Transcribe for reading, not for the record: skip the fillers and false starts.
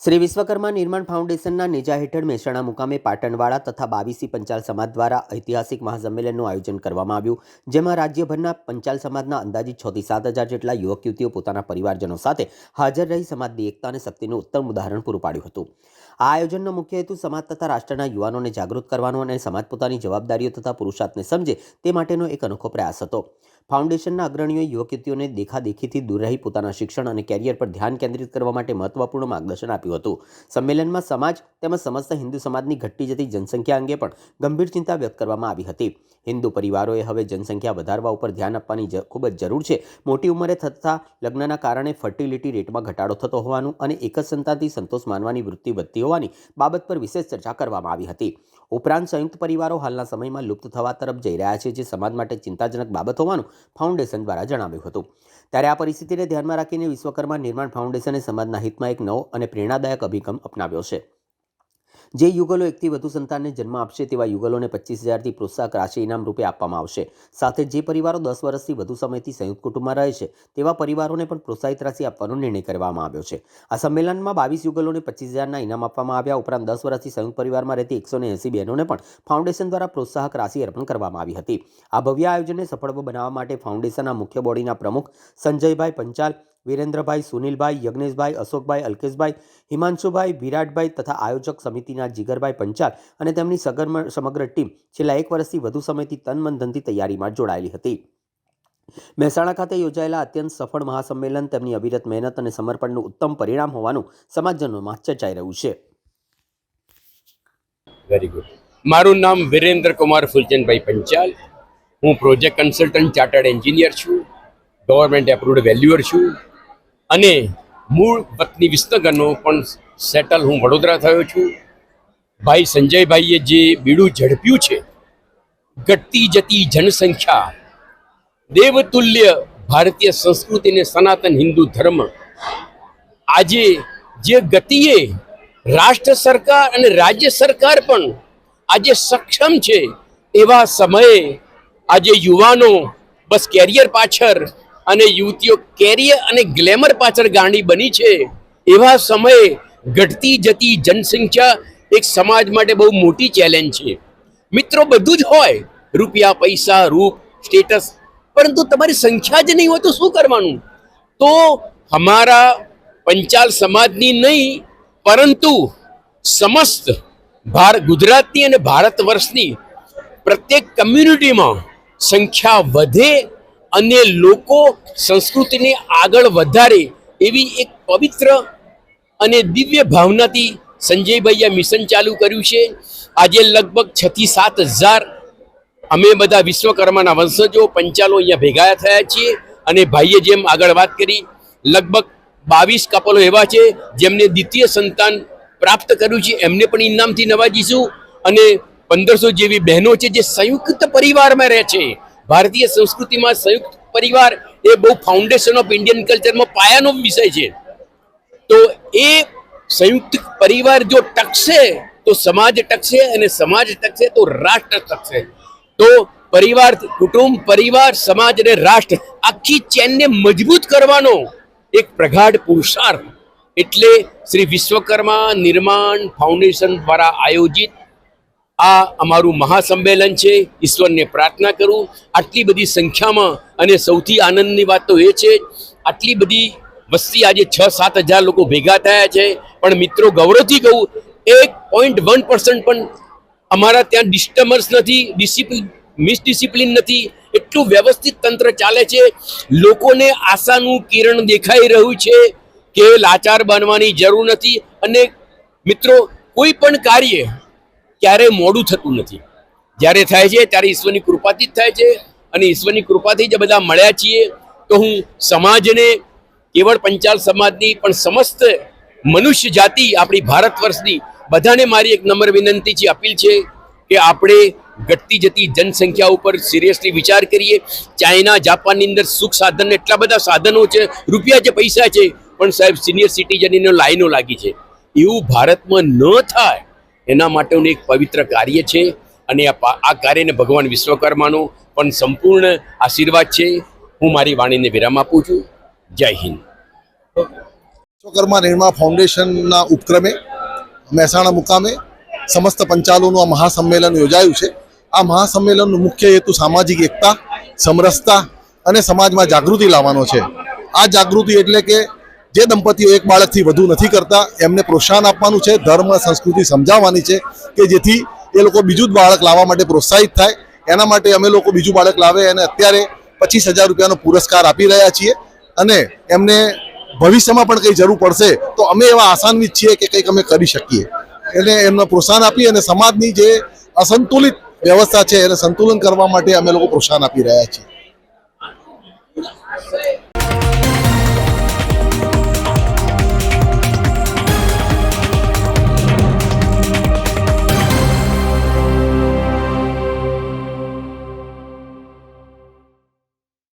શ્રી વિશ્વકર્મા નિર્માણ ફાઉન્ડેશનના નેજા હેઠળ મહેસાણા મુકામે પાટણવાળા તથા 22 પંચાલ સમાજ દ્વારા ઐતિહાસિક મહાસંમેલનનું આયોજન કરવામાં આવ્યું, જેમાં રાજ્યભરના પંચાલ સમાજના અંદાજિત 6 થી 7 હજાર જેટલા યુવક યુવતીઓ પોતાના પરિવારજનો સાથે હાજર રહી સમાજની એકતા અને શક્તિનું ઉત્તમ ઉદાહરણ પૂરું પાડ્યું હતું. આ આયોજનનો મુખ્ય હેતુ સમાજ તથા રાષ્ટ્રના યુવાનોને જાગૃત કરવાનો અને સમાજ પોતાની જવાબદારીઓ તથા પુરુષાર્થને સમજે તે માટેનો એક અનોખો પ્રયાસ હતો. ફાઉન્ડેશનના અગ્રણીઓએ યુવક યુવતીઓને દેખાદેખીથી દૂર રહી પોતાના શિક્ષણ અને કેરિયર પર ધ્યાન કેન્દ્રિત કરવા માટે મહત્વપૂર્ણ માર્ગદર્શન આપ્યું હતું. સંમેલનમાં સમાજ તેમજ સમસ્ત હિન્દુ સમાજની ઘટતી જતી જનસંખ્યા અંગે પણ ગંભીર ચિંતા વ્યક્ત કરવામાં આવી હતી. હિન્દુ પરિવારોએ હવે જનસંખ્યા વધારવા ઉપર ધ્યાન આપવાની ખૂબ જ જરૂર છે. મોટી ઉંમરે થતા લગ્નના કારણે ફર્ટિલિટી રેટમાં ઘટાડો થતો હોવાનું અને એક જ સંતાનથી સંતોષ માનવાની વૃત્તિ વધતી હોવાની બાબત પર વિશેષ ચર્ચા કરવામાં આવી હતી. ઉપરાંત સંયુક્ત પરિવારો હાલના સમયમાં લુપ્ત થવા તરફ જઈ રહ્યા છે, જે સમાજ માટે ચિંતાજનક બાબત હોવાનું ફાઉન્ડેશન દ્વારા જણાવ્યું હતું. ત્યારે આ પરિસ્થિતિને ધ્યાનમાં રાખીને વિશ્વકર્મા નિર્માણ ફાઉન્ડેશને સમાજના હિતમાં એક નવો અને પ્રેરણાદાયક અભિગમ અપનાવ્યો છે. જે યુગલો એકથી વધુ સંતાનને જન્મ આપશે તેવા યુગલોને 25,000થી પ્રોત્સાહક રાશિ ઇનામ રૂપે આપવામાં આવશે. સાથે જે પરિવારો 10 વર્ષથી વધુ સમયથી સંયુક્ત કુટુંબમાં રહે છે તેવા પરિવારોને પણ પ્રોત્સાહિત રાશિ આપવાનો નિર્ણય કરવામાં આવ્યો છે. આ સંમેલનમાં 22 યુગલોને 25,000ના ઇનામ આપવામાં આવ્યા. ઉપરાંત 10 વર્ષથી સંયુક્ત પરિવારમાં રહેતી 180 બહેનોને પણ ફાઉન્ડેશન દ્વારા પ્રોત્સાહક રાશિ અર્પણ કરવામાં આવી હતી. આ ભવ્ય આયોજનને સફળ બનાવવા માટે ફાઉન્ડેશનના મુખ્ય બોડીના પ્રમુખ સંજયભાઈ પંચાલ, વિરેન્દ્રભાઈ, સુનિલભાઈ, યજ્ઞેશભાઈ, અશોકભાઈ, અલ્કેશભાઈ, હિમાંશુભાઈ, વિરાટભાઈ તથા આયોજક સમિતિના જીગરભાઈ પંચાલ અને તેમની સમગ્ર ટીમ છેલ્લા 1 વર્ષથી વધુ સમયથી તન મન ધનથી તૈયારીમાં જોડાયેલી હતી. મહેસાણા ખાતે યોજાયેલા અત્યંત સફળ મહાસંમેલન તેમની અવિરત મહેનત અને સમર્પણનું ઉત્તમ પરિણામ હોવાનું સમાજજનોમાં ચર્ચાઈ રહ્યું છે. Very good. મારું નામ વિરેન્દ્ર કુમાર ફુલચંદભાઈ પંચાલ. હું પ્રોજેક્ટ કન્સલ્ટન્ટ, ચાર્ટર્ડ એન્જિનિયર છું, ગવર્મેન્ટ એપ્રુવડ વેલ્યુઅર છું અને મૂળ વતની વિસનગરનો પણ સેટલ હું વડોદરા થયો છું. ભાઈ સંજયભાઈએ જે બીડું ઝડપ્યું છે, ઘટતી જતી જનસંખ્યા, દેવતુલ્ય ભારતીય સંસ્કૃતિ અને સનાતન હિન્દુ ધર્મ, આજે જે ગતિએ રાષ્ટ્ર સરકાર અને રાજ્ય સરકાર પણ આજે સક્ષમ છે, એવા સમયે આજે યુવાનો બસ કેરિયર પાછળ અને યુવતીઓ કેરિયર અને ગ્લેમર પાછળ ગાંડી બની છે. એવા સમયે ઘટતી જતી જનસંખ્યા એક સમાજ માટે બહુ મોટી ચેલેન્જ છે. મિત્રો, બધું જ હોય, રૂપિયા, પૈસા, રૂપ, સ્ટેટસ, પરંતુ તમારી સંખ્યા જ નહીં હોય તો શું કરવાનું? તો અમારા પંચાલ સમાજની નહીં પરંતુ સમસ્ત ગુજરાતની અને ભારત વર્ષની પ્રત્યેક કમ્યુનિટીમાં સંખ્યા વધે અને લોકો સંસ્કૃતિને આગળ વધારે એવી એક પવિત્ર અને દિવ્ય ભાવનાથી સંજયભાઈએ મિશન ચાલુ કર્યું છે. આજે લગભગ 6 થી 7 હજાર અમે બધા વિશ્વકર્માના વંશજો પંચાલો અહીંયા ભેગા થયા છીએ. અને ભાઈએ જેમ આગળ વાત કરી, લગભગ 22 કપલો એવા છે જેમને દ્વિતીય સંતાન પ્રાપ્ત કર્યું છે, એમને પણ ઇનામથી નવાજીશું. અને 1500 જેવી બહેનો છે જે સંયુક્ત પરિવારમાં રહે છે. ભારતીય સંસ્કૃતિમાં સંયુક્ત પરિવાર એ બહુ ફાઉન્ડેશન ઓફ ઇન્ડિયન કલ્ચરમાં પાયાનો વિષય છે. તો એ સંયુક્ત પરિવાર જો ટકશે તો સમાજ ટકશે, અને સમાજ ટકશે તો રાષ્ટ્ર ટકશે. તો પરિવાર, કુટુંબ, પરિવાર, સમાજ અને રાષ્ટ્ર આખી ચેનને મજબૂત કરવાનો એક પ્રગાઢ પુરુષાર્થ એટલે શ્રી વિશ્વકર્મા નિર્માણ ફાઉન્ડેશન દ્વારા આયોજિત આ અમારું મહાસંમેલન છે. ઈશ્વરને પ્રાર્થના કરું આટલી બધી સંખ્યામાં, અને સૌથી આનંદની વાત તો એ છે આટલી બધી વસ્તી, આજે 6-7 હજાર લોકો ભેગા થયા છે. પણ મિત્રો, ગૌરવથી કહું, 1.1% પણ અમારા ત્યાં ડિસ્ટર્બન્સ નથી, મિસડિસિપ્લિન નથી. એટલું વ્યવસ્થિત તંત્ર ચાલે છે. લોકોને આશાનું કિરણ દેખાઈ રહ્યું છે કે લાચાર બનવાની જરૂર નથી. અને મિત્રો, કોઈ પણ કાર્ય ક્યારે મોડું થતું નથી. જ્યારે થાય છે ત્યારે ઈશ્વરની કૃપાથી જ થાય છે, અને ઈશ્વરની કૃપાથી જ બધા મળ્યા છીએ. તો હું સમાજને, કેવળ પંચાલ સમાજની પણ સમસ્ત મનુષ્ય જાતિ, આપણી ભારત વર્ષની બધાને મારી એક નમ્ર વિનંતી છે, અપીલ છે કે આપણે ઘટતી જતી જનસંખ્યા ઉપર સિરિયસલી વિચાર કરીએ. ચાઇના, જાપાનની અંદર સુખ સાધન એટલા બધા સાધનો છે, રૂપિયા છે, પૈસા છે, પણ સાહેબ સિનિયર સિટીઝનની લાઈનો લાગી છે. એવું ભારતમાં ન થાય એના માટેનું એક પવિત્ર કાર્ય છે. અને આ કાર્યને ભગવાન વિશ્વકર્માનો પણ સંપૂર્ણ આશીર્વાદ છે. હું મારી વાણીને વિરામ આપું છું. જય હિન્દ. વિશ્વકર્મા નિર્મા ફાઉન્ડેશનના ઉપક્રમે મહેસાણા મુકામે સમસ્ત પંચાલોનું આ મહાસંમેલન યોજાયું છે. આ મહાસંમેલનનો મુખ્ય હેતુ સામાજિક એકતા, સમરસતા અને સમાજમાં જાગૃતિ લાવવાનો છે. આ જાગૃતિ એટલે કે જે દંપતીઓ એક બાળકથી વધુ નથી કરતા એમને પ્રોત્સાહન આપવાનું છે, ધર્મ સંસ્કૃતિ સમજાવવાની છે કે જેથી એ લોકો બીજું જ બાળક લાવવા માટે પ્રોત્સાહિત થાય. એના માટે અમે લોકો બીજું બાળક લાવે અને અત્યારે 25,000 રૂપિયાનો પુરસ્કાર આપી રહ્યા છીએ અને એમને ભવિષ્યમાં પણ કંઈ જરૂર પડશે તો અમે એવા આશાન્વિત છીએ કે કંઈક અમે કરી શકીએ. એટલે એમને પ્રોત્સાહન આપી અને સમાજની જે અસંતુલિત વ્યવસ્થા છે એને સંતુલન કરવા માટે અમે લોકો પ્રોત્સાહન આપી રહ્યા છીએ.